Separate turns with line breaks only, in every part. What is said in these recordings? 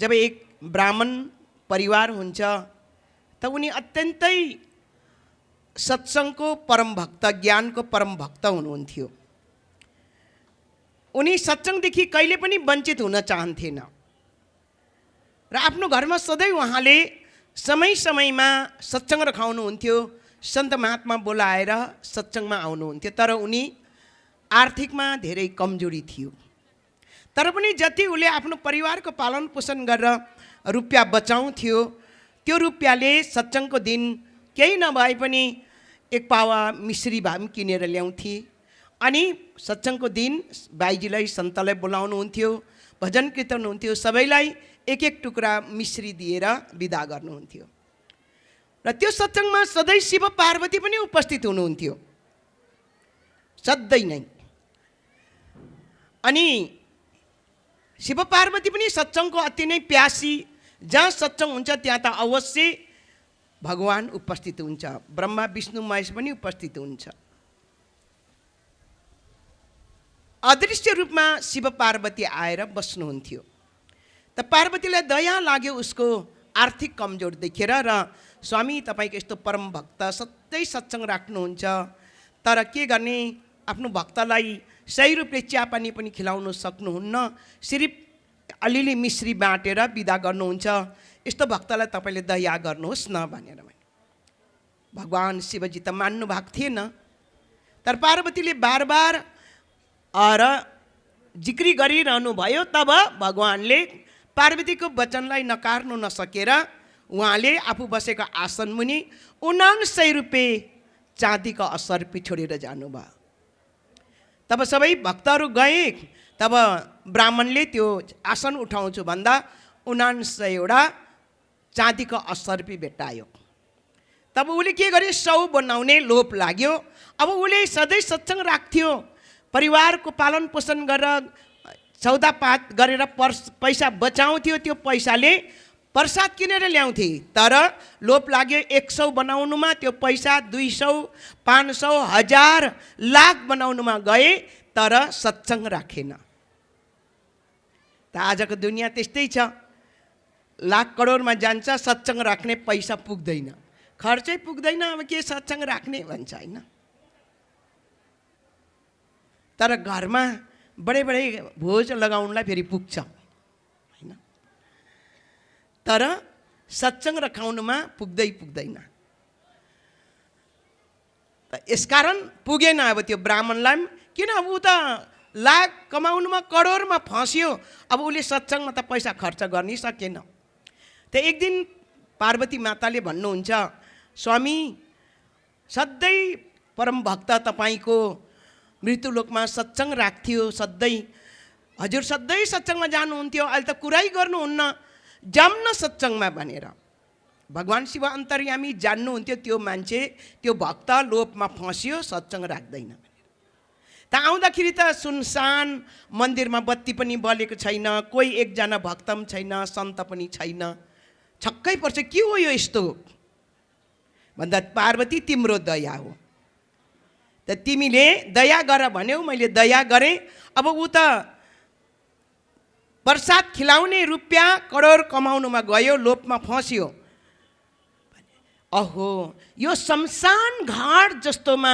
जब एक ब्राह्मण परिवार हुन्छ त उनी अत्यन्तै सत्सङ्गको परम भक्त, ज्ञानको परम भक्त हुनुहुन्थ्यो। उनी सत्सङ्गदेखि कहिले पनि वञ्चित हुन चाहन्थेन र आफ्नो घरमा सधैँ उहाँले समय समयमा सत्सङ्ग रखाउनुहुन्थ्यो। सन्त महात्मा बोलाएर सत्सङ्गमा आउनुहुन्थ्यो। तर उनी आर्थिकमा धेरै कमजोरी थियो। तर पनि जति उसले आफ्नो परिवारको पालन पोषण गरेर रुपियाँ बचाउँथ्यो, त्यो रुपियाँले सत्सङ्गको दिन केही नभए पनि एक पावा मिश्री भए पनि किनेर ल्याउँथे। अनि सत्सङ्गको दिन बाइजीलाई सन्तलाई बोलाउनुहुन्थ्यो, भजन कीर्तन हुन्थ्यो, सबैलाई एक एक टुक्रा मिश्री दिएर बिदा गर्नुहुन्थ्यो। र त्यो सत्सङ्गमा सधैँ शिव पार्वती पनि उपस्थित हुनुहुन्थ्यो, सधैँ नै। अनि शिव पार्वती पनि सत्सङ्गको अति नै प्यासी। जहाँ सत्सङ्ग हुन्छ त्यहाँ त अवश्य भगवान उपस्थित हुन्छ, ब्रह्मा विष्णु महेश पनि उपस्थित हुन्छ। अदृश्य रूपमा शिव पार्वती आएर बस्नुहुन्थ्यो। त पार्वतीलाई दया लाग्यो उसको आर्थिक कमजोर देखेर र स्वामी तपाईँको यस्तो परम भक्त सधैँ सत्सङ्ग राख्नुहुन्छ, तर के गर्ने, आफ्नो भक्तलाई सही रूपले चियापानी पनि खिलाउन सक्नुहुन्न, सिर्फ अलिअलि मिश्री बाँटेर बिदा गर्नुहुन्छ। यस्तो भक्तलाई तपाईँले दया गर्नुहोस् न भनेर भने भगवान शिवजी त मान्नु भएको थिएन। तर पार्वतीले बार बार जिक्री गरिरहनु भयो। तब भगवानले पार्वतीको वचनलाई नकार्नु नसकेर उहाँले आफू बसेको आसन मुनि 79 रुपियाँ चाँदीको असर्पी छोडेर जानुभयो। तब सबै भक्तहरू गए। तब ब्राह्मणले त्यो आसन उठाउँछु भन्दा 79वटा चाँदीको असर्पी भेटायो। तब उसले के गर्यो, 100 बनाउने लोभ लाग्यो। अब उसले सधैँ सत्सङ्ग राख्थ्यो, परिवारको पालन पोषण गरेर सौदापात गरेर पैसा बचाउँथ्यो। त्यो पैसाले प्रसाद किनेर ल्याउँथे। तर लोभ लाग्यो 100 बनाउनुमा, त्यो पैसा 200, 500, 1000, लाख बनाउनुमा गए, तर सत्सङ्ग राखेन। त आजको दुनियाँ त्यस्तै छ, लाख करोडमा जान्छ, सत्सङ्ग राख्ने पैसा पुग्दैन, खर्चै पुग्दैन, अब के सत्सङ्ग राख्ने भन्छ होइन। तर घरमा बडे बडे भोज लगाउनलाई फेरि पुग्छ होइन, तर सत्सङ्ग रखाउनुमा पुग्दैन। त यसकारण पुगेन अब त्यो ब्राह्मणलाई, किन अब ऊ त लाख कमाउनुमा करोडमा फस्यो। अब उसले सत्सङ्गमा त पैसा खर्च गर्नै सकेन। त एक दिन पार्वती माताले भन्नुहुन्छ, स्वामी सधैँ परम भक्त तपाईँको मृत्युलोकमा सत्सङ्ग राख्थ्यो, सधैँ हजुर सधैँ सत्सङ्गमा जानुहुन्थ्यो, अहिले त कुरै गर्नुहुन्न, जाऊँ न सत्सङ्गमा भनेर। भगवान शिव अन्तर्यामी जान्नुहुन्थ्यो त्यो मान्छे, त्यो भक्त लोभमा फस्यो, सत्सङ्ग राख्दैन। त आउँदाखेरि त सुनसान मन्दिरमा बत्ती पनि बलेको छैन, कोही एकजना भक्त पनि छैन, सन्त पनि छैन। छक्कै पर्छ, के हो यो यस्तो भन्दा पार्वती तिम्रो दया हो। त तिमीले दया गर भन्यौ, मैले दया गरेँ। अब ऊ त प्रसाद खिलाउने रुपियाँ करोड कमाउनुमा गयो, लोभमा फस्यो। अहो यो शमशान घाट जस्तोमा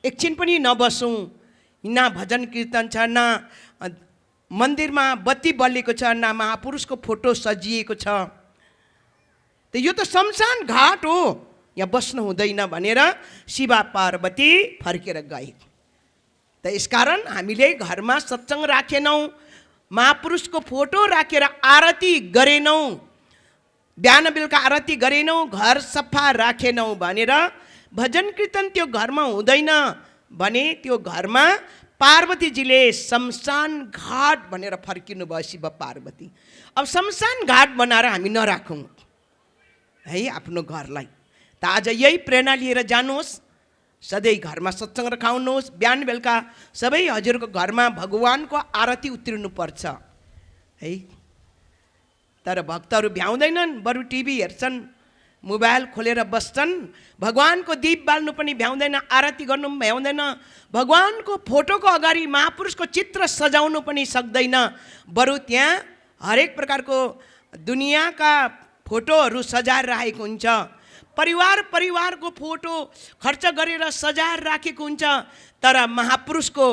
एकछिन पनि नबसौँ, न भजन कीर्तन छ, न मन्दिरमा बत्ती बलेको छ, न महापुरुषको फोटो सजिएको छ। त यो त शमशान घाट हो, यहाँ बस्नु हुँदैन भनेर शिवा पार्वती फर्केर गए। त यसकारण हामीले घरमा सत्सङ्ग राखेनौँ, महापुरुषको फोटो राखेर आरती गरेनौँ, बिहान बेलुका आरती गरेनौँ, घर सफा राखेनौँ भनेर भजन कीर्तन त्यो घरमा हुँदैन भने त्यो घरमा पार्वतीजीले शमशान घाट भनेर फर्किनु भयो शिव पार्वती। अब शमशान घाट बनाएर हामी नराखौँ है आफ्नो घरलाई। त आज यही प्रेरणा लिएर जानुहोस्, सधैँ घरमा सत्सङ्ग रखाउनुहोस्, बिहान बेलुका सबै हजुरको घरमा भगवानको आरती उत्रिनुपर्छ है। तर भक्तहरू भ्याउँदैनन्, बरु टिभी हेर्छन्, मोबाइल खोलेर बस्छन्, भगवानको दीप बाल्नु पनि भ्याउँदैन, आरती गर्नु पनि भ्याउँदैन, भगवानको फोटोको अगाडि महापुरुषको चित्र सजाउनु पनि सक्दैन, बरु त्यहाँ हरेक प्रकारको दुनियाँका फोटोहरू सजाएर राखेको हुन्छ, परिवारको फोटो खर्च गरेर सजाएर राखेको हुन्छ। तर महापुरुषको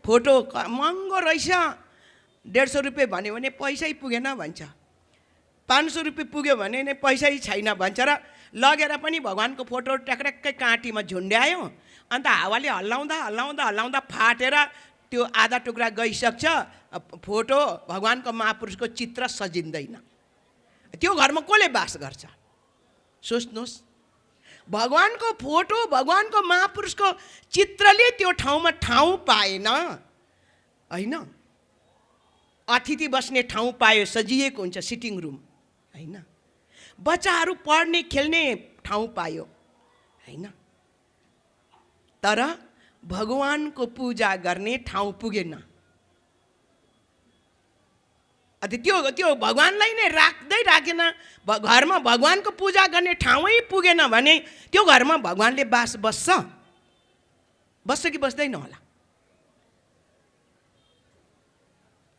फोटो महँगो रहेछ, 150 रुपियाँ भन्यो भने पैसै पुगेन भन्छ, 500 रुपियाँ पुग्यो भने नै पैसै छैन भन्छ र लगेर पनि भगवान्को फोटो ट्याक्ट्याक्कै काँटीमा झुन्ड्यायो। अन्त हावाले हल्लाउँदा हल्लाउँदा हल्लाउँदा फाटेर त्यो आधा टुक्रा गइसक्छ, फोटो भगवान्को महापुरुषको चित्र सजिँदैन। त्यो घरमा कसले बास गर्छ? सोच्नुहोस्, भगवान्को फोटो भगवान्को महापुरुषको चित्रले त्यो ठाउँमा ठाउँ पाएन होइन। अतिथि बस्ने ठाउँ पायो, सजिएको हुन्छ सिटिङ रुम होइन। बच्चाहरू पढ्ने खेल्ने ठाउँ पायो होइन। तर भगवान्को पूजा गर्ने ठाउँ पुगेन। त्यो भगवान्लाई नै राख्दै राखेन, घरमा भगवान्को पूजा गर्ने ठाउँै पुगेन भने त्यो घरमा भगवान्ले बस्छ कि बस्दैन होला?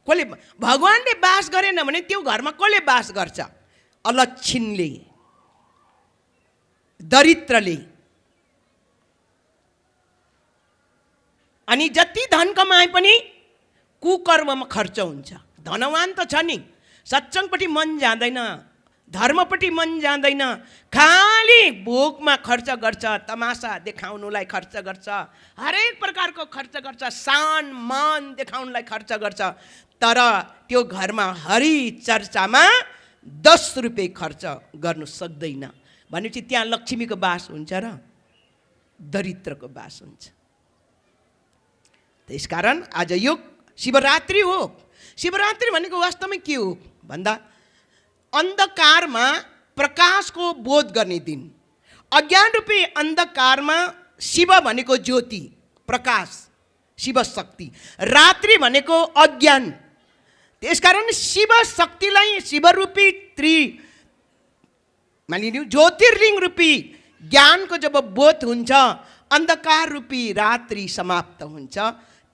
कसले? भगवान्ले बास गरेन भने त्यो घरमा कसले बास गर्छ? अलक्षिणले, दरिद्रले। अनि जति धन कमाए पनि कुकर्ममा खर्च हुन्छ। धनवान त छ नि, सत्सङ्गपट्टि मन जाँदैन, धर्मपट्टि मन जाँदैन, खाली भोगमा खर्च गर्छ, तमासा देखाउनुलाई खर्च गर्छ, हरेक प्रकारको खर्च गर्छ, सान मान देखाउनुलाई खर्च गर्छ। तर त्यो घरमा हरि चर्चामा 10 रुपियाँ खर्च गर्नु सक्दैन भनेपछि त्यहाँ लक्ष्मीको बास हुन्छ र दरिद्रको बास हुन्छ। त्यसकारण आज यो शिवरात्रि हो। शिवरात्रि भनेको वास्तवमा के हो भन्दा अन्धकारमा प्रकाशको बोध गर्ने दिन। अज्ञान रूपी अन्धकारमा शिव भनेको ज्योति प्रकाश, शिव शक्ति। रात्रि भनेको अज्ञान। त्यसकारण शिव शक्तिलाई शिवरूपी मानिलिनु ज्योतिर्लिङ्ग रूपी ज्ञानको जब बोध हुन्छ, अन्धकार रूपी रात्रि समाप्त हुन्छ,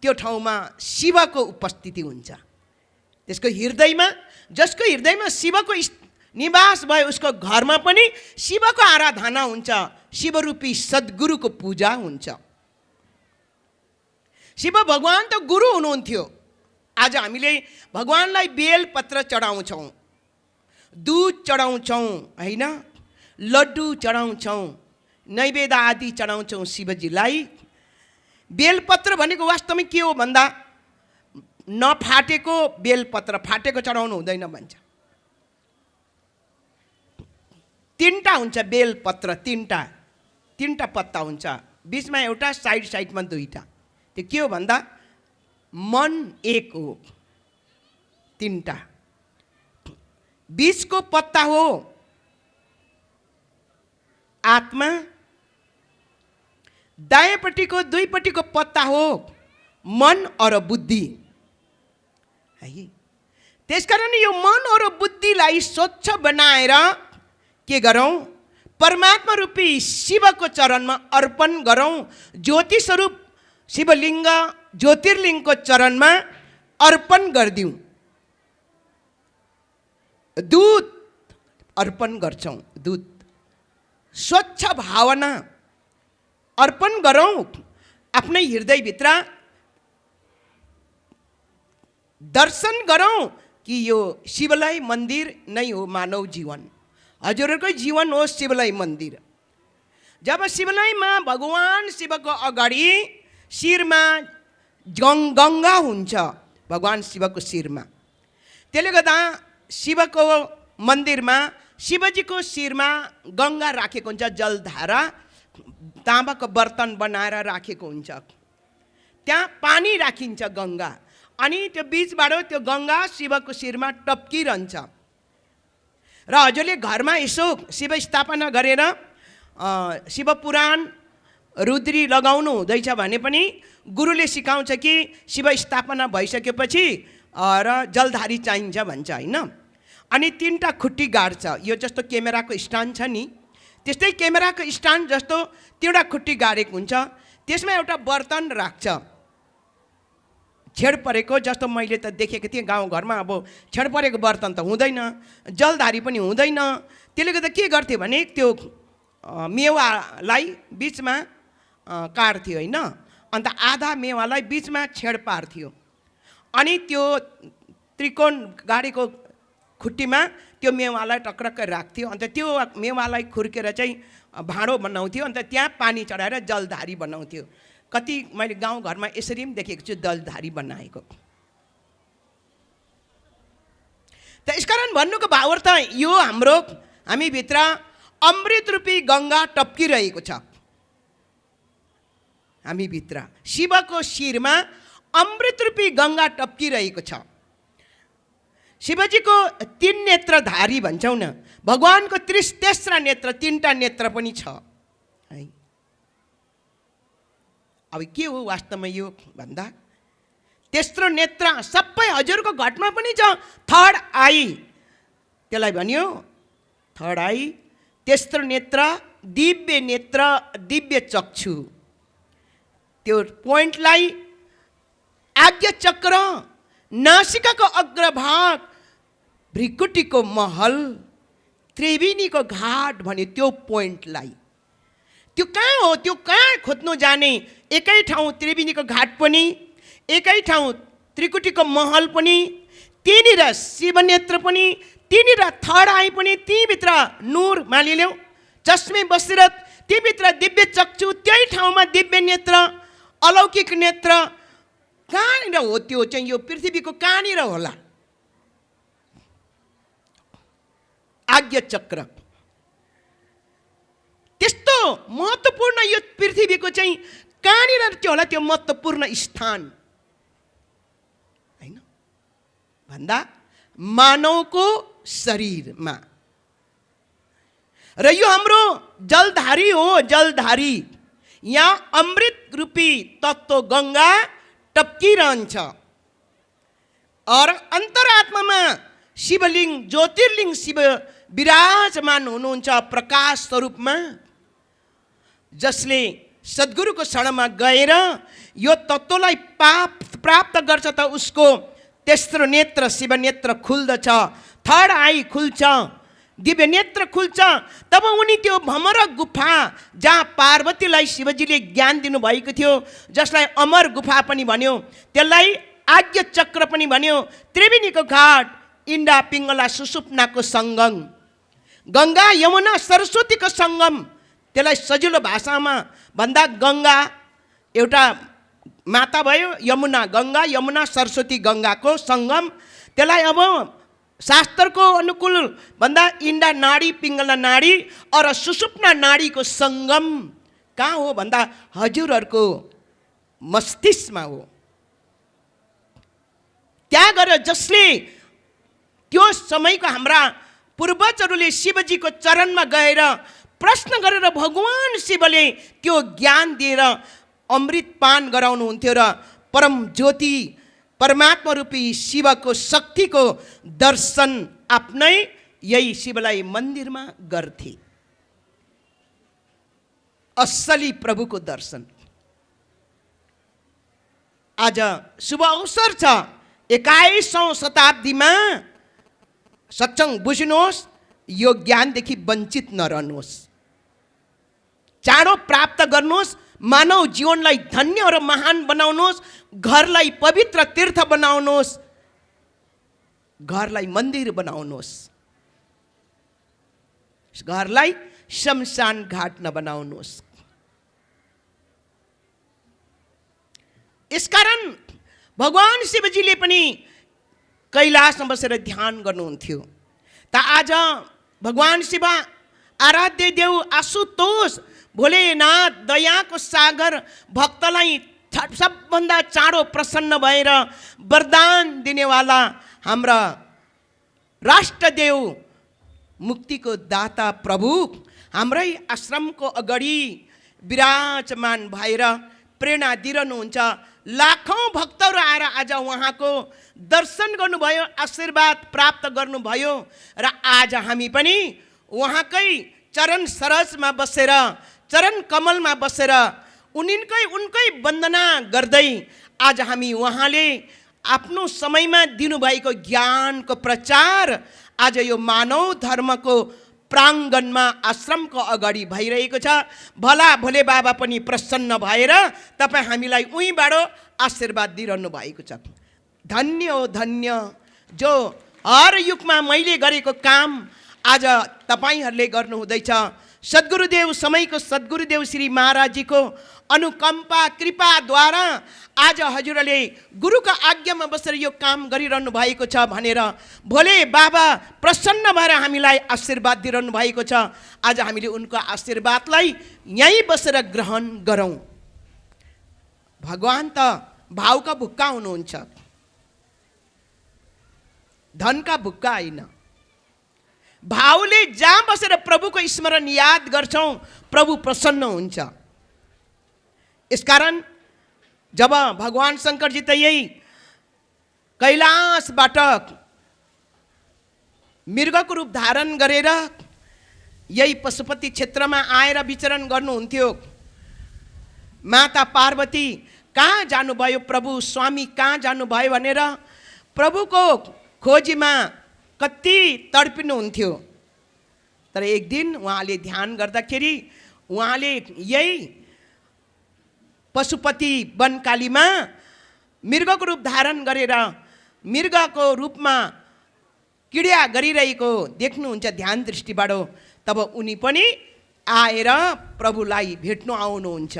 त्यो ठाउँमा शिवको उपस्थिति हुन्छ। त्यसको हृदयमा, जसको हृदयमा शिवको निवास भयो उसको घरमा पनि शिवको आराधना हुन्छ, शिवरूपी सद्गुरुको पूजा हुन्छ। शिव भगवान त गुरु हुनुहुन्थ्यो। आज हामीले भगवानलाई बेलपत्र चढाउँछौँ, दुध चढाउँछौँ होइन, लड्डु चढाउँछौँ, नैवेद्य आदि चढाउँछौँ शिवजीलाई। बेलपत्र भनेको वास्तवमा के हो भन्दा नफाटेको बेलपत्र, फाटेको चढाउनु हुँदैन भन्छ। 3टा हुन्छ बेलपत्र, 3टा पत्ता हुन्छ, बिचमा एउटा, साइडमा 2टा। त्यो के हो भन्दा मन एक हो, 3टा। बीचको पत्ता हो आत्मा, दायाँपट्टिको 2पट्टिको पत्ता हो मन और बुद्धि है। त्यसकारण यो मन और बुद्धिलाई स्वच्छ बनाएर के गरौँ? परमात्मा रूपी शिवको चरणमा अर्पण गरौँ। ज्योति स्वरूप शिवलिङ्ग ज्योतिर्लिङ्गको चरणमा अर्पण गरिदिउँ। दूध अर्पण गर्छौँ, दूध स्वच्छ भावना अर्पण गरौँ आफ्नै हृदयभित्र। दर्शन गरौँ कि यो शिवलय मन्दिर नै हो मानव जीवन, हजुरहरूकै जीवन हो शिवलय मन्दिर। जब शिवलयमा भगवान शिवको अगाडि शिरमा गङ्गा हुन्छ, भगवान शिवको शिरमा, त्यसले गर्दा शिवको मन्दिरमा शिवजीको शिरमा गङ्गा राखेको हुन्छ, जलधारा ताँबाको बर्तन बनाएर राखेको हुन्छ। त्यहाँ पानी राखिन्छ गङ्गा, अनि त्यो बीचबाट त्यो गङ्गा शिवको शिरमा टप्किरहन्छ। र हजुरले घरमा यसो शिव स्थापना गरेर शिव पुराण रुद्री लगाउनु हुँदैछ भने पनि गुरुले सिकाउँछ कि शिव स्थापना भइसकेपछि र जलधारी चाहिन्छ भन्छ होइन। अनि 3टा खुट्टी गाड्छ, यो जस्तो क्यामेराको स्ट्यान्ड छ नि, त्यस्तै क्यामेराको स्ट्यान्ड जस्तो 3वटा खुट्टी गाडेको हुन्छ। त्यसमा एउटा बर्तन राख्छ, छेड परेको जस्तो मैले त देखेको थिएँ गाउँघरमा। अब छेड परेको बर्तन त हुँदैन, जलधारी पनि हुँदैन। त्यसले गर्दा के गर्थ्यो भने त्यो मेवालाई बिचमा काट्थ्यो होइन, अन्त आधा मेवालाई बिचमा छेड पार्थ्यो, अनि त्यो त्रिकोण गाडीको खुट्टीमा त्यो मेवालाई टक्रक्क राख्थ्यो। अन्त त्यो मेवालाई खुर्केर चाहिँ भाँडो बनाउँथ्यो, अन्त त्यहाँ पानी चढाएर जलधारी बनाउँथ्यो। कति मैले गाउँघरमा यसरी पनि देखेको छु जलधारी बनाएको। त यसकारण भन्नुको भावार्थ यो हाम्रो हामीभित्र अमृत रूपी गङ्गा टप्किरहेको छ। हामीभित्र शिवको शिरमा अमृत रूपी गङ्गा टप्किरहेको छ। शिवजीको 3 नेत्रधारी भन्छौँ न, भगवानको 33 नेत्र, 3टा नेत्र पनि छ है। अब के हो वास्तवमा यो भन्दा, तेस्रो नेत्र सबै हजुरको घटमा पनि छ। थर्ड आई, त्यसलाई भन्यो थर्ड आई, तेस्रो नेत्र, दिव्य नेत्र, दिव्य चक्षु। त्यो पोइन्टलाई आज्ञा चक्र, नासिकाको अग्रभाग, भ्रिकुटीको महल, त्रिवेणीको घाट भन्यो त्यो पोइन्टलाई। त्यो कहाँ हो, त्यो कहाँ खोज्नु जाने? एकै ठाउँ त्रिवेणीको घाट पनि, एकै ठाउँ त्रिकुटीको महल पनि, त्यहीँनिर शिवनेत्र पनि, त्यहीँनिर थर्ड आई पनि, त्यहीँभित्र नूर मालिल्यौ चस्मे बसेर त्यहीँभित्र दिव्य चक्षु, त्यही ठाउँमा दिव्य नेत्र, अलौकिक नेत्र। कहाँनिर हो त्यो चाहिँ? यो पृथ्वीको कहाँनिर होला? आज्ञा चक्र। त्यस्तो महत्त्वपूर्ण यो पृथ्वीको चाहिँ कहाँनिर त्यो होला? त्यो महत्त्वपूर्ण स्थान होइन भन्दा मानवको शरीरमा। र यो हाम्रो जलधारी हो, जलधारी। यहाँ अमृत रूपी तत्व गङ्गा टप्किरहन्छ। और अन्तरात्मामा शिवलिङ्ग, ज्योतिर्लिङ्ग शिव विराजमान हुनुहुन्छ प्रकाश स्वरूपमा, जसले सद्गुरुको शरणमा गएर यो तत्त्वलाई प्राप्त गर्छ त उसको तेस्रो नेत्र शिवनेत्र खुल्दछ, थर्ड आई खुल्छ, दिव्य नेत्र खुल्छ। तब उनी त्यो भमर गुफा जहाँ पार्वतीलाई शिवजीले ज्ञान दिनुभएको थियो, जसलाई अमर गुफा पनि भन्यो, त्यसलाई आज्ञा चक्र पनि भन्यो, त्रिवेणीको घाट, इन्डा पिङ्गला सुषुप्नाको सङ्गम, गङ्गा यमुना सरस्वतीको सङ्गम। त्यसलाई सजिलो भाषामा भन्दा गङ्गा एउटा माता भयो, यमुना गङ्गा, यमुना सरस्वती गङ्गाको सङ्गम। त्यसलाई अब शास्त्रको अनुकूल भन्दा इन्डा नाडी पिङ्गला नाडी और सुषुप्ना नाडीको सङ्गम कहाँ हो भन्दा हजुरहरूको मस्तिष्कमा हो। त्यहाँ गएर जसले त्यो समयको हाम्रा पूर्वजहरूले शिवजीको चरणमा गएर प्रश्न गरेर भगवान शिवले त्यो ज्ञान दिएर अमृत पान गराउनुहुन्थ्यो र परम ज्योति परमात्मा रूपी शिवको शक्तिको दर्शन आफ्नै यही शिवलाई मन्दिरमा गर्थे। असली प्रभुको दर्शन। आज शुभ अवसर छ, 21औं शताब्दीमा सत्संग बुझ्नुहोस्, यो ज्ञानदेखि वञ्चित नरहनुहोस्, चाँडो प्राप्त गर्नुहोस्, मानव जीवनलाई धन्य र महान बनाउनुहोस्, घरलाई पवित्र तीर्थ बनाउनुहोस्, घरलाई मन्दिर बनाउनुहोस्, घरलाई शमशान घाट नबनाउनुहोस्। यसकारण भगवान शिवजीले पनि कैलाशमा बसेर ध्यान गर्नुहुन्थ्यो। त आज भगवान शिव आराध्य देव आशुतोष भोलेनाथ दयाको सागर भक्तलाई सबभन्दा चाँडो प्रसन्न भएर वरदान दिनेवाला हाम्रा राष्ट्रदेव मुक्तिको दाता प्रभु हाम्रै आश्रमको अगाडि विराजमान भएर प्रेरणा दिइरहनुहुन्छ। लाखौं भक्तहरू आएर आज उहाँको दर्शन गर्नुभयो, आशीर्वाद प्राप्त गर्नुभयो र आज हामी पनि उहाँकै चरण सरजमा बसेर, चरण कमलमा बसेर उनकै वन्दना गर्दै आज हामी उहाँले आफ्नो समयमा दिनुभएको ज्ञानको प्रचार आज यो मानव धर्मको प्राङ्गणमा आश्रमको अगाडि भइरहेको छ। भला भोले बाबा पनि प्रसन्न भएर तपाईँ हामीलाई उहीँबाट आशीर्वाद दिइरहनु भएको छ। धन्य हो धन्य जो हर युगमा मैले गरेको काम आज तपाईँहरूले गर्नुहुँदैछ। सद्गुरुदेव समयको सद्गुरुदेव श्री महाराजजीको अनुकम्पा कृपाद्वारा आज हजुरले गुरुको आज्ञामा बसेर यो काम गरिरहनु भएको छ भनेर भोले बाबा प्रसन्न भएर हामीलाई आशीर्वाद दिइरहनु भएको छ। आज हामीले उनको आशीर्वादलाई यहीँ बसेर ग्रहण गरौँ। भगवान त भावका भुक्का हुनुहुन्छ, धनका भुक्का होइन। भावले जहाँ बसेर प्रभुको स्मरण याद गर्छौँ प्रभु प्रसन्न हुन्छ। यसकारण जब भगवान शङ्करजी त यही कैलाशबाट मृगको रूप धारण गरेर यही पशुपति क्षेत्रमा आएर विचरण गर्नुहुन्थ्यो। माता पार्वती कहाँ जानुभयो, प्रभु स्वामी कहाँ जानुभयो भनेर प्रभुको खोजीमा कति तडपिनुहुन्थ्यो। तर एक दिन उहाँले ध्यान गर्दाखेरि उहाँले यही पशुपति वनकालीमा मृगको रूप धारण गरेर मृगको रूपमा क्रीडा गरिरहेको देख्नुहुन्छ ध्यान दृष्टिबाट। तब उनी पनि आएर प्रभुलाई भेट्नु आउनुहुन्छ।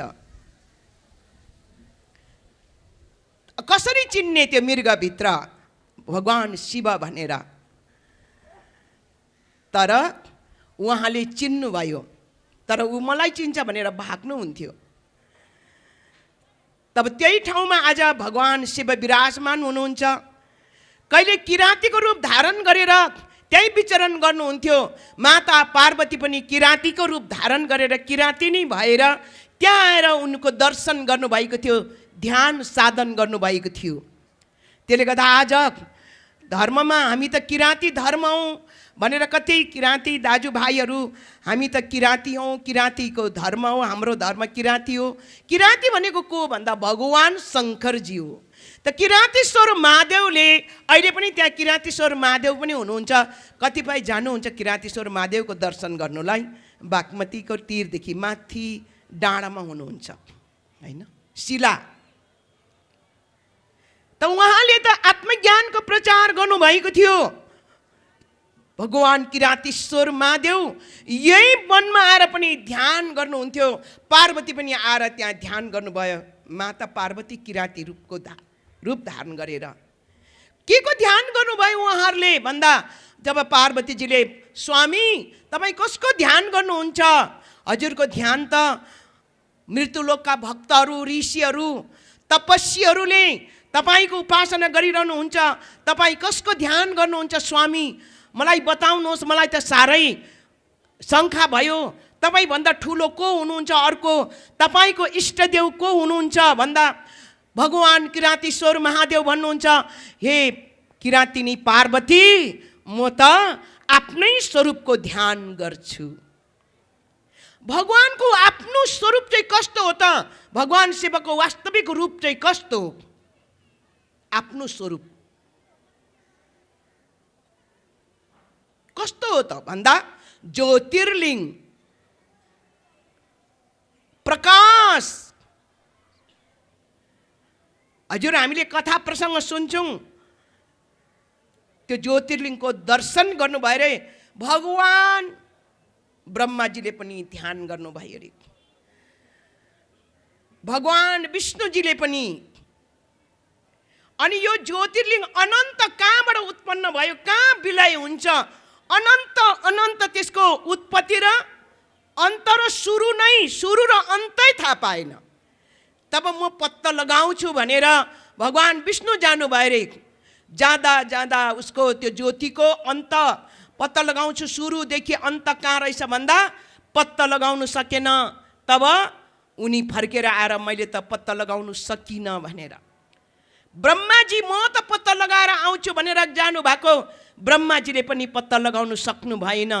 कसरी चिन्ने त्यो मृगभित्र भगवान शिव भनेर? तर उहाँले चिन्नुभयो, तर ऊ मलाई चिन्छ भनेर भाग्नुहुन्थ्यो। तब त्यही ठाउँमा आज भगवान शिव विराजमान हुनुहुन्छ। कहिले किराँतीको रूप धारण गरेर त्यही विचरण गर्नुहुन्थ्यो। माता पार्वती पनि किराँतीको रूप धारण गरेर किराँती भएर त्यहाँ आएर उनको दर्शन गर्नुभएको थियो, ध्यान साधन गर्नुभएको थियो। त्यसले गर्दा आज धर्ममा हामी त किराँती धर्म हौँ भनेर कति किराँती दाजुभाइहरू हामी त किराँती हौँ, किराँतीको धर्म हो, हाम्रो धर्म किराँती हो। किराँती भनेको को भन्दा भगवान शङ्करजी हो। त किराँतीश्वर महादेवले अहिले पनि त्यहाँ किराँतीश्वर महादेव पनि हुनुहुन्छ। कतिपय जानुहुन्छ किराँतीश्वर महादेवको दर्शन गर्नुलाई, बागमतीको तीरदेखि माथि डाँडामा हुनुहुन्छ होइन, शिला। त उहाँले त आत्मज्ञानको प्रचार गर्नुभएको थियो। भगवान किराँतीश्वर महादेव यही वनमा आएर पनि ध्यान गर्नुहुन्थ्यो। पार्वती पनि आएर त्यहाँ ध्यान गर्नुभयो। माता पार्वती किराँती रूप धारण गरेर के को ध्यान गर्नुभयो उहाँहरूले भन्दा जब पार्वतीजीले स्वामी तपाईँ कसको ध्यान गर्नुहुन्छ? हजुरको ध्यान त मृत्युलोकका भक्तहरू, ऋषिहरू, तपस्वीहरूले तपाईँको उपासना गरिरहनुहुन्छ। तपाईँ कसको ध्यान गर्नुहुन्छ स्वामी? मलाई बताउनुहोस्, मलाई त साह्रै शङ्का भयो। तपाईँभन्दा ठुलो को हुनुहुन्छ? अर्को तपाईँको इष्टदेव को हुनुहुन्छ भन्दा भगवान किराँतीश्वर महादेव भन्नुहुन्छ। हे किराँतिनी पार्वती, म त आफ्नै स्वरूपको ध्यान गर्छु। भगवानको आफ्नो स्वरूप चाहिँ कस्तो हो त? भगवान शिवको वास्तविक रूप चाहिँ कस्तो हो? आफ्नो स्वरूप कस्तो हो त भन्दा ज्योतिर्लिङ्ग, प्रकाश। हजुर हामीले कथा प्रसङ्ग सुन्छौँ, त्यो ज्योतिर्लिङ्गको दर्शन गर्नुभयो रे। भगवान ब्रह्माजीले पनि ध्यान गर्नुभयो अरे, भगवान विष्णुजीले पनि। अनि यो ज्योतिर्लिङ्ग अनन्त कहाँबाट उत्पन्न भयो, कहाँ विलय हुन्छ? अनन्त अनन्त त्यसको उत्पत्ति र अन्त र सुरु र अन्तै थाहा पाएन। तब म पत्ता लगाउँछु भनेर भगवान विष्णु जानुभयो रे। जाँदा जाँदा उसको त्यो ज्योतिको अन्त पत्ता लगाउँछु, सुरुदेखि अन्त कहाँ रहेछ भन्दा पत्ता लगाउनु सकेन। तब उनी फर्केर आएर मैले त पत्ता लगाउनु सकिनँ भनेर ब्रह्माजी म त पत्ता लगाएर आउँछु भनेर जानुभएको। ब्रह्माजीले पनि पत्ता लगाउनु सक्नु भएन।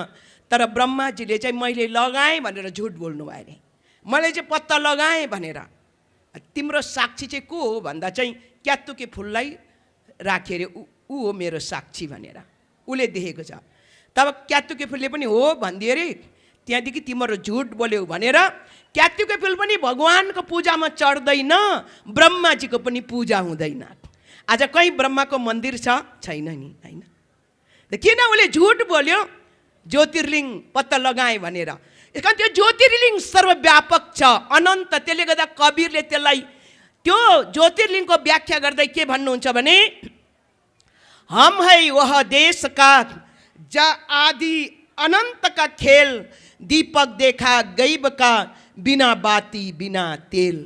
तर ब्रह्माजीले चाहिँ मैले लगाएँ भनेर झुट बोल्नु भयो अरे। मैले चाहिँ पत्ता लगाएँ भनेर। तिम्रो साक्षी चाहिँ को हो भन्दा चाहिँ क्यातुके फुललाई राखे अरे, ऊ हो मेरो साक्षी भनेर उसले देखेको छ। तब क्यातुके फुलले पनि हो भनिदियो अरे, त्यहाँदेखि तिम्रो झुट बोल्यौ भनेर क्यातुके फुल पनि भगवानको पूजामा चढ्दैन, ब्रह्माजीको पनि पूजा हुँदैन। आज कहीँ ब्रह्माको मन्दिर छ? छैन नि, होइन। किन उसले झुट बोल्यो? ज्योतिर्लिङ्ग पत्ता लगाएँ भनेर। यस कारण त्यो ज्योतिर्लिङ्ग सर्वव्यापक छ, अनन्त। त्यसले गर्दा कबीरले त्यसलाई त्यो ज्योतिर्लिङ्गको व्याख्या गर्दै के भन्नुहुन्छ भने, हम है वह देश का जा आदि अनंत का खेल, दीपक देखा गैब का बिना बाती बिना तेल।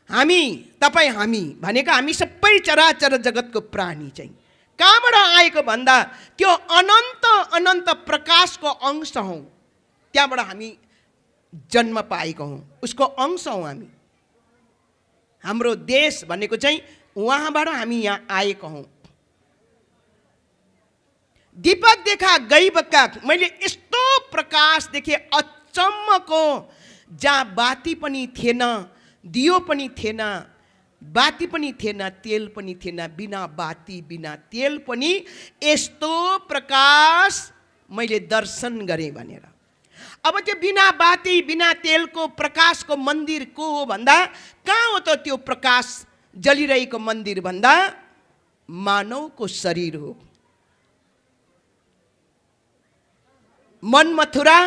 हामी, तपाईँ हामी भनेको हामी सबै चराचर जगतको प्राणी चाहिँ कहाँबाट आएको भन्दा त्यो अनन्त अनन्त प्रकाशको अंश हौँ। त्यहाँबाट हामी जन्म पाएको हौँ, उसको अंश हौँ हामी। हाम्रो देश भनेको चाहिँ उहाँबाट हामी यहाँ आएको हौँ। दीपक देखा गैब का, मैले यस्तो प्रकाश देखेँ अचम्मको, जहाँ बाती पनि थिएन, दियो पनि थिएन, बाती पनि थिएन, तेल पनि थिएन। बिना बाती बिना तेल पनि यस्तो प्रकाश मैले दर्शन गरेँ भनेर। अब त्यो बिना बाती बिना तेलको प्रकाशको मन्दिर को हो भन्दा, कहाँ हो त त्यो प्रकाश जलिरहेको मन्दिर भन्दा, मानवको शरीर हो। मन मथुरा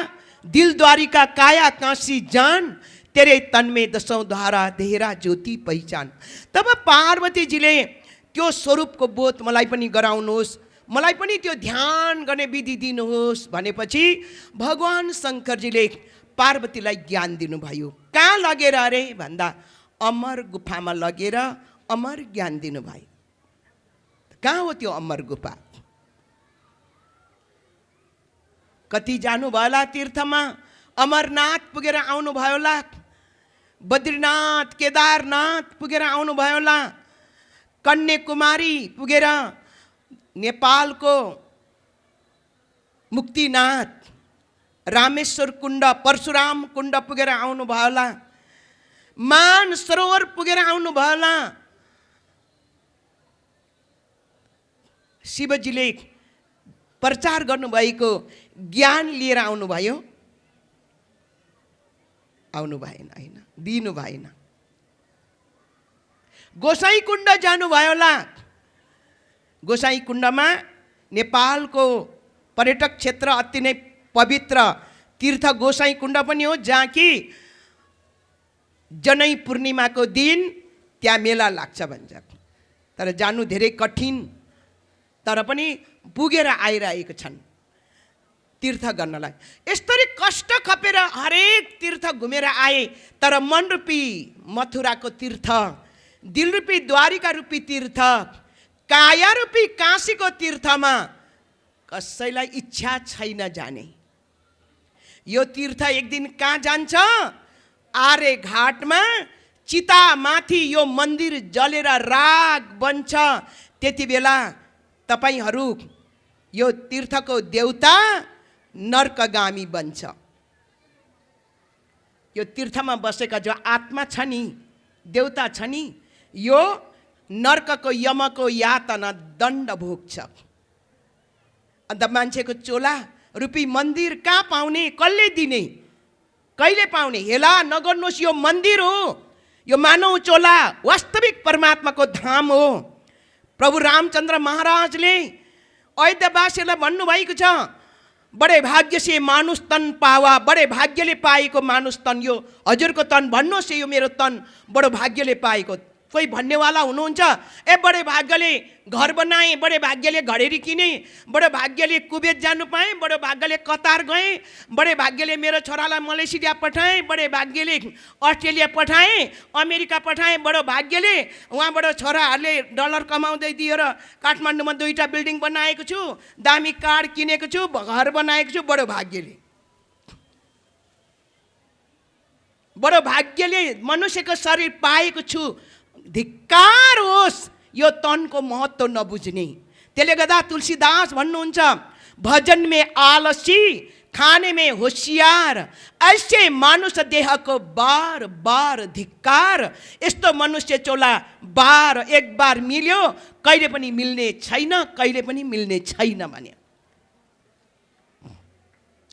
दिल द्वारिका काया काशी जान, तेरे तन में दसौं धारा देहरा ज्योति पहिचान। तब पार्वतीजीले त्यो स्वरूपको बोध मलाई पनि गराउनुहोस्, मलाई पनि त्यो ध्यान गर्ने विधि दिनुहोस् भनेपछि भगवान शङ्करजीले पार्वतीलाई ज्ञान दिनुभयो। कहाँ लगेर अरे भन्दा, अमर गुफामा लगेर अमर ज्ञान दिनुभयो। कहाँ हो त्यो अमर गुफा? कति जानुभयो होला तीर्थमा? अमरनाथ पुगेर आउनुभयो होला, बद्रीनाथ केदारनाथ पुगेर आउनुभयो होला, कन्याकुमारी पुगेर नेपालको मुक्तिनाथ, रामेश्वर कुण्ड, परशुराम कुण्ड पुगेर आउनुभयो होला, मान सरोवर पुगेर आउनुभयो होला। शिवजीले प्रचार गर्नुभएको ज्ञान लिएर आउनुभयो? आउनु भएन, होइन, दिनु भएन। गोसाई कुण्ड जानुभयो होला। गोसाई कुण्डमा नेपालको पर्यटक क्षेत्र अति नै पवित्र तीर्थ गोसाई कुण्ड पनि हो, जहाँ कि जनै पूर्णिमाको दिन त्यहाँ मेला लाग्छ भन्छ। तर जानु धेरै कठिन, तर पनि पुगेर आइरहेको छन् तीर्थ गर्नलाई। यसरी कष्ट खपेर हरेक तीर्थ घुमेर आए, तर मन रूपी मथुराको तीर्थ, दिल रूपी द्वारिका रूपी तीर्थ, काया रूपी काशीको तीर्थमा कसैलाई इच्छा छैन जाने। यो तीर्थ एक दिन कहाँ जान्छ? आर्य घाटमा चिता माथि यो मन्दिर जलेर राग बन्छ। त्यति बेला तपाईहरू यो तीर्थको देवता नर्कगामी बन्छ। यो तीर्थमा बसेका जो आत्मा छ नि, देवता छ नि, यो नर्कको यमको यातना दण्ड भोग्छ। अन्त मान्छेको चोला रूपी मन्दिर कहाँ पाउने? कसले दिने? कहिले पाउने? हेला नगर्नुहोस्, यो मन्दिर हो, यो मानव चोला वास्तविक परमात्माको धाम हो। प्रभु रामचन्द्र महाराजले अयोध्यावासीलाई भन्नुभएको छ, बडे भाग्य से मानुष तन पावा, बडे भाग्यले पाएको मानुष तन। यो हजुरको तन भन्नुहोस्, यो मेरो तन बडो भाग्यले पाएको। कोही भन्नेवाला हुनुहुन्छ, ए बडे भाग्यले घर बनाएँ, बडे भाग्यले घडेरी किने, बडे भाग्यले कुवेत जानु पाएँ, बडे भाग्यले कतार गएँ, बडे भाग्यले मेरो छोरालाई मलेसिया पठाएँ, बडे भाग्यले अस्ट्रेलिया पठाएँ, अमेरिका पठाएँ, बडो भाग्यले उहाँबाट छोराहरूले डलर कमाउँदै दियो र काठमाडौँमा 2टा बिल्डिङ बनाएको छु, दामी कार किनेको छु, घर बनाएको छु, बडो भाग्यले। बडो भाग्यले मनुष्यको शरीर पाएको छु। धिक्कार होस् यो तनको महत्त्व नबुझ्ने। त्यसले गर्दा तुलसीदास भन्नुहुन्छ, भजन में आलसी खाने में होशियार, ऐसे मनुष्य देह को बार बार धिक्कार। यस्तो मनुष्य चोला एक बार मिल्यो, कहिले पनि मिल्ने छैन, कहिले पनि मिल्ने छैन भने।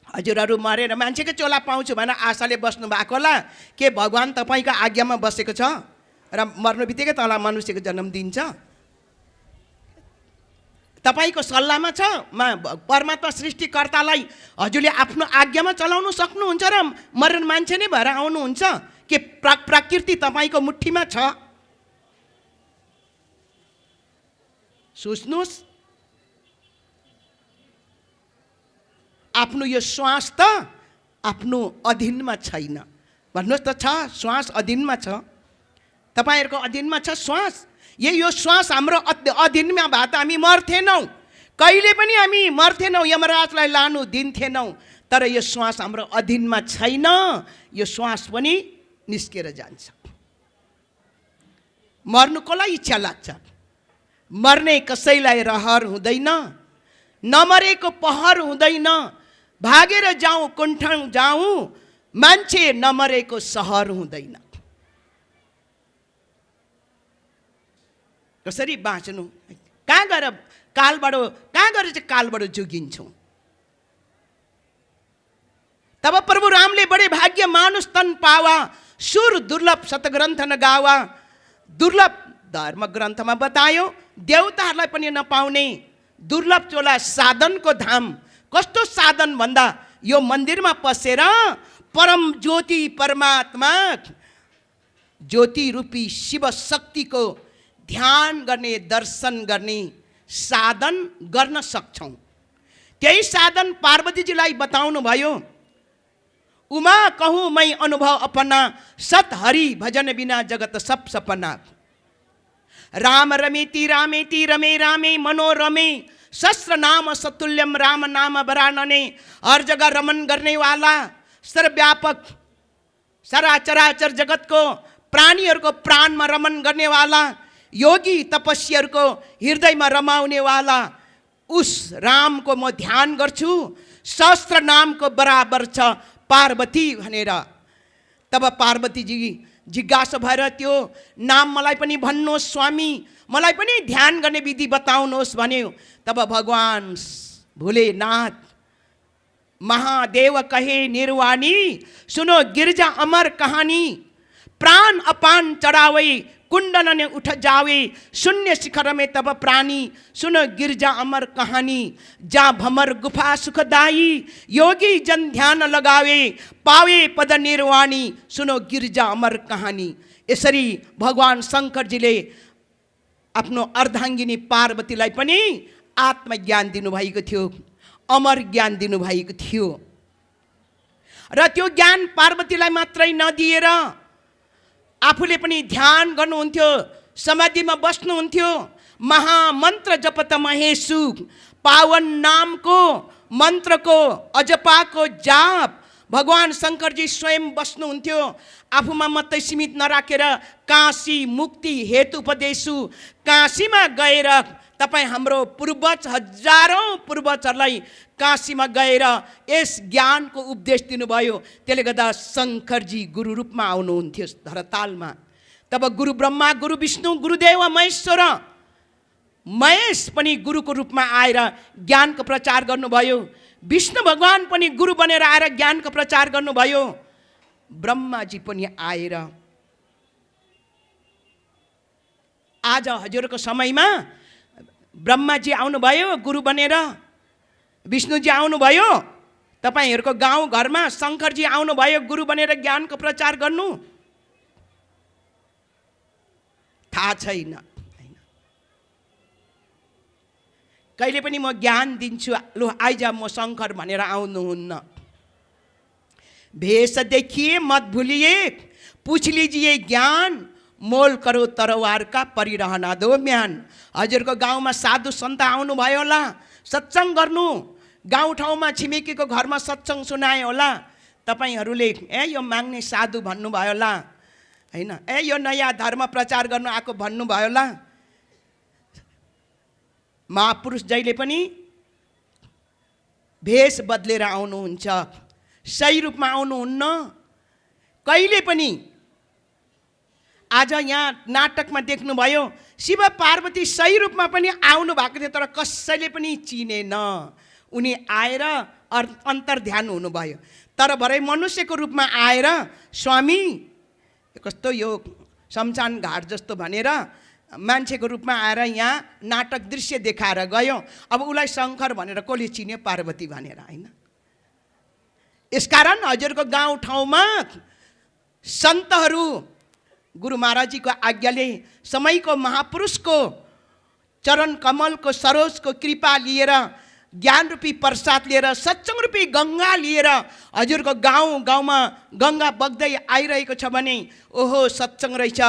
हजुरहरू मरेर मान्छेको चोला पाउँछु भनेर आशाले बस्नु भएको होला। के भगवान् तपाईँको आज्ञामा बसेको छ र मर्नु बित्तिकै तँलाई मनुष्यको जन्म दिन्छ? तपाईँको सल्लाहमा छ? परमात्मा सृष्टिकर्तालाई हजुरले आफ्नो आज्ञामा चलाउनु सक्नुहुन्छ र मरेर मान्छे नै भएर आउनुहुन्छ? के प्रकृति तपाईँको मुठीमा छ? सोच्नुहोस्। आफ्नो यो श्वास त आफ्नो अधीनमा छैन। भन्नुहोस् त, छ श्वास अधीनमा छ? तपाईँहरूको अधीनमा छ श्वास? यो श्वास हाम्रो अधीनमा भए त हामी मर्थेनौँ, कहिले पनि हामी मर्थेनौँ, यमराजलाई लानु दिन्थेनौँ। तर यो श्वास हाम्रो अधीनमा छैन, यो श्वास पनि निस्केर जान्छ। मर्नु कसलाई इच्छा लाग्छ? मर्ने कसैलाई रहर हुँदैन, नमरेको पहर हुँदैन। भागेर जाउँ कुण्ठन जाउँ, मान्छे नमरेको सहर हुँदैन। कसरी बाँच्नु? कहाँ गएर चाहिँ कालबाट जोगिन्छौँ? तब प्रभु रामले बडे भाग्य मानुष तन पावा, सुर दुर्लभ सतग्रन्थ न गावा। दुर्लभ धर्म ग्रन्थमा बतायो, देवताहरूलाई पनि नपाउने दुर्लभ चोला साधनको धाम। कस्तो साधन भन्दा यो मन्दिरमा पसेर परम ज्योति परमात्मा ज्योति रूपी शिव शक्तिको ध्यान गर्ने, दर्शन गर्ने साधन गर्न सक्छौँ। त्यही साधन पार्वतीजीलाई बताउनु भयो। उमा कहूँ मै अनुभव अपना, सत हरि भजन बिना जगत सब सपना। राम रमेति रामेति रमे रामे मनोरमे, शस्त्र नाम सतुल्यम राम नाम बरानने। हर जगह रमन गर्ने वाला, सर्वव्यापक सारा चराचर जगतको प्राणीहरूको प्राणमा रमन गर्ने वाला, योगी तपस्वीहरूको हृदयमा रमाउने वाला उस रामको म ध्यान गर्छु। सहस्त्र नामको बराबर छ पार्वती भनेर। तब पार्वतीजी जिज्ञासा भएर त्यो नाम मलाई पनि भन्नुहोस् स्वामी, मलाई पनि ध्यान गर्ने विधि बताउनुहोस् भन्यो। तब भगवान् भोलेनाथ महादेव कहे निर्वाणी, सुनो गिरजा अमर कहानी। प्राण अपान चढ़ावे कुंडलन उठ जावे, शून्य शिखर में तब प्राणी। सुनो गिरजा अमर कहानी, जा भमर गुफा सुखदाई। योगी जन ध्यान लगावे, पावे पद निर्वाणी। सुनो गिरजा अमर कहानी। यसरी भगवान शङ्करजीले आफ्नो अर्धाङ्गिनी पार्वतीलाई पनि आत्मज्ञान दिनुभएको थियो, अमर ज्ञान दिनुभएको थियो। र त्यो ज्ञान पार्वतीलाई मात्रै नदिएर आफूले पनि ध्यान गर्नुहुन्थ्यो, समाधिमा बस्नुहुन्थ्यो। महामन्त्र जपत महेशु, पावन नामको मन्त्रको अजपाको जाप भगवान शङ्करजी स्वयं बस्नुहुन्थ्यो। आफूमा मात्रै सीमित नराखेर काशी मुक्ति हेतु उपदेशु। काशीमा गएर तपाईँ हाम्रो पूर्वज हजारौँ पूर्वजहरूलाई काशीमा गएर यस ज्ञानको उपदेश दिनुभयो। त्यसले गर्दा शङ्करजी गुरु रूपमा आउनुहुन्थ्यो धरातालमा। तब गुरु ब्रह्मा, गुरु विष्णु, गुरुदेव महेश्वर, महेश पनि गुरुको रूपमा आएर ज्ञानको प्रचार गर्नुभयो। विष्णु भगवान पनि गुरु बनेर आएर ज्ञानको प्रचार गर्नुभयो। ब्रह्माजी पनि आएर आज हजुरको समयमा ब्रह्माजी आउनुभयो गुरु बनेर, विष्णुजी आउनुभयो, तपाईहरूको गाउँ घरमा शङ्करजी आउनुभयो गुरु बनेर ज्ञानको प्रचार गर्नु। थाहा छैन, कहिले पनि म ज्ञान दिन्छु, लु आइज म शङ्कर भनेर आउनुहुन्न। भेष देखिए मत भूलिए, पूछ लीजिए ज्ञान, मोल करो तरवार का परिरहना दो म्यान। हजुरको गाउँमा साधु सन्त आउनुभयो होला सत्सङ्ग गर्नु, गाउँठाउँमा छिमेकीको घरमा सत्सङ्ग सुनाए होला। तपाईँहरूले यो माग्ने साधु भन्नुभयो होला होइन, यो नयाँ धर्म प्रचार गर्नु आएको भन्नुभयो होला। महापुरुष जहिले पनि भेष बदलेर आउनुहुन्छ, सही रूपमा आउनुहुन्न कहिले पनि। आज यहाँ नाटकमा देख्नुभयो शिव पार्वती सही रूपमा पनि आउनु भएको थियो, तर कसैले पनि चिनेन। उनी आएर अन्तर्ध्यान हुनुभयो, तर भरे मनुष्यको रूपमा आएर स्वामी कस्तो यो शमशान घाट जस्तो भनेर मान्छेको रूपमा आएर यहाँ नाटक दृश्य देखाएर गयो। अब उसलाई शङ्कर भनेर कसले चिन्यो? पार्वती भनेर, होइन? यसकारण हजुरको गाउँ ठाउँमा सन्तहरू गुरु महाराजजीको आज्ञाले समयको महापुरुषको चरण कमलको सरोजको कृपा लिएर, ज्ञान रूपी प्रसाद लिएर, सत्संग रूपी गङ्गा लिएर हजुरको गाउँमा गङ्गा बग्दै आइरहेको छ भने ओहो सत्संग रहेछ,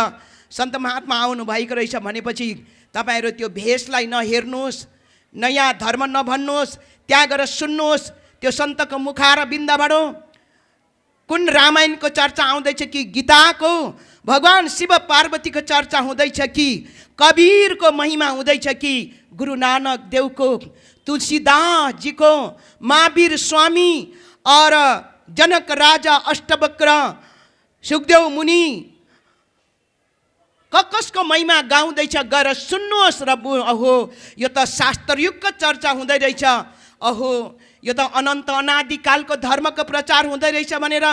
सन्त महात्मा आउनु भएको रहेछ भनेपछि तपाईँहरू त्यो भेषलाई नहेर्नुहोस्, नयाँ धर्म नभन्नुहोस्, त्यहाँ गएर सुन्नुहोस् त्यो सन्तको मुखार बिन्दबाट कुन रामायणको चर्चा आउँदैछ कि गीताको, भगवान शिव पार्वतीको चर्चा हुँदैछ कि कबीरको महिमा हुँदैछ कि गुरु नानक देवको, तुलसीदास जी को, महावीर स्वामी और जनक राजा अष्टवक्र, सुखदेव मुनि कसको महिमा गाउँदैछ गएर सुन्नुहोस्। र अहो यो त शास्त्रयुगको चर्चा हुँदै रहेछ, अहो यो त अनन्त अनादिकालको धर्मको प्रचार हुँदै रहेछ भनेर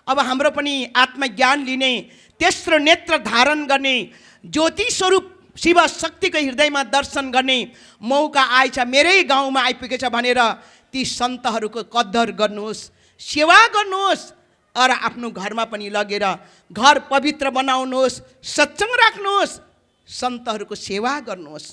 अब हाम्रो पनि आत्मज्ञान लिने, तेस्रो नेत्र धारण गर्ने, ज्योति स्वरूप शिव शक्तिको हृदयमा दर्शन गर्ने मौका आएछ, मेरै गाउँमा आइपुगेछ भनेर ती सन्तहरूको कदर गर्नुहोस्, सेवा गर्नुहोस्। और आफ्नो घरमा पनि लगेर घर पवित्र बनाउनुहोस्, सत्संग राख्नुहोस्, सन्तहरूको सेवा गर्नुहोस्।